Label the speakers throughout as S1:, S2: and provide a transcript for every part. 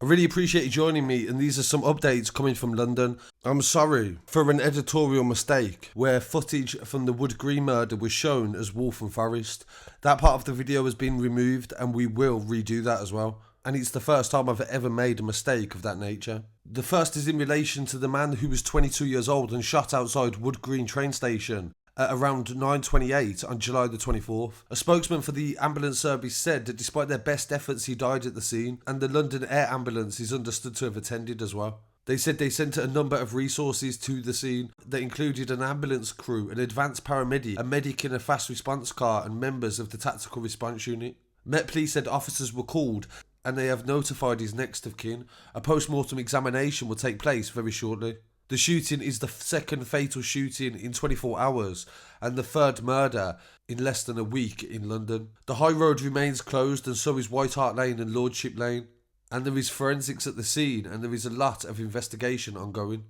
S1: I really appreciate you joining me, and these are some updates coming from London. I'm sorry for an editorial mistake where footage from the Wood Green murder was shown as Waltham Forest. That part of the video has been removed and we will redo that as well. And it's the first time I've ever made a mistake of that nature. The first is in relation to the man who was 22 years old and shot outside Wood Green train station at around 9:28 on July the 24th. A spokesman for the ambulance service said that despite their best efforts he died at the scene, and the London Air Ambulance is understood to have attended as well. They said they sent a number of resources to the scene that included an ambulance crew, an advanced paramedic, a medic in a fast response car and members of the tactical response unit. Met Police said officers were called and they have notified his next of kin. A post-mortem examination will take place very shortly. The shooting is the second fatal shooting in 24 hours and the third murder in less than a week in London. The High Road remains closed and so is White Hart Lane and Lordship Lane. And there is forensics at the scene and there is a lot of investigation ongoing.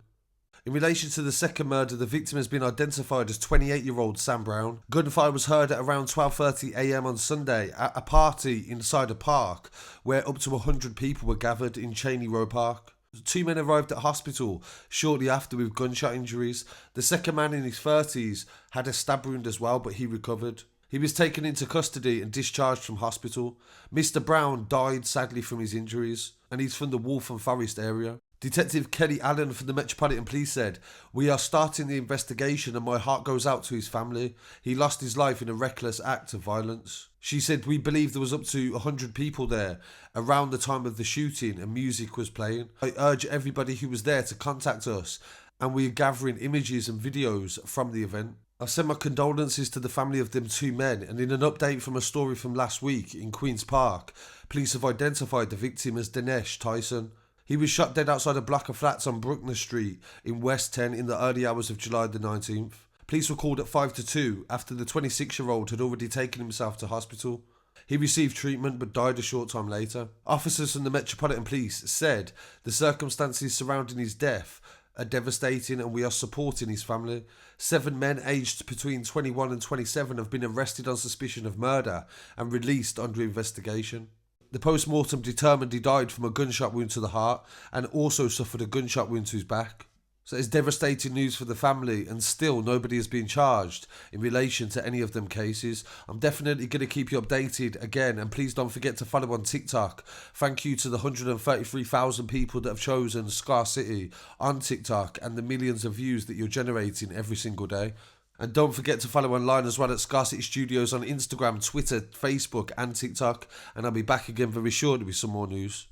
S1: In relation to the second murder, the victim has been identified as 28-year-old Sam Brown. Gunfire was heard at around 12:30 AM on Sunday at a party inside a park where up to 100 people were gathered in Cheney Row Park. Two men arrived at hospital shortly after with gunshot injuries. The second man in his 30s had a stab wound as well, but he recovered. He was taken into custody and discharged from hospital. Mr. Brown died sadly from his injuries, and he's from the Waltham Forest area. Detective Kelly Allen from the Metropolitan Police said, "We are starting the investigation and my heart goes out to his family. He lost his life in a reckless act of violence." She said, "We believe there was up to 100 people there around the time of the shooting and music was playing. I urge everybody who was there to contact us and we are gathering images and videos from the event." I send my condolences to the family of them two men, and in an update from a story from last week in Queen's Park, police have identified the victim as Dinesh Tyson. He was shot dead outside a block of flats on Bruckner Street in West 10 in the early hours of July the 19th. Police were called at 5 to 2 after the 26-year-old had already taken himself to hospital. He received treatment but died a short time later. Officers from the Metropolitan Police said the circumstances surrounding his death are devastating and we are supporting his family. 7 men aged between 21 and 27 have been arrested on suspicion of murder and released under investigation. The post-mortem determined he died from a gunshot wound to the heart and also suffered a gunshot wound to his back. So it's devastating news for the family, and still nobody has been charged in relation to any of them cases. I'm definitely going to keep you updated again, and please don't forget to follow on TikTok. Thank you to the 133,000 people that have chosen Scarcity on TikTok and the millions of views that you're generating every single day. And don't forget to follow online as well at Scarcity Studios on Instagram, Twitter, Facebook and TikTok. And I'll be back again very shortly with some more news.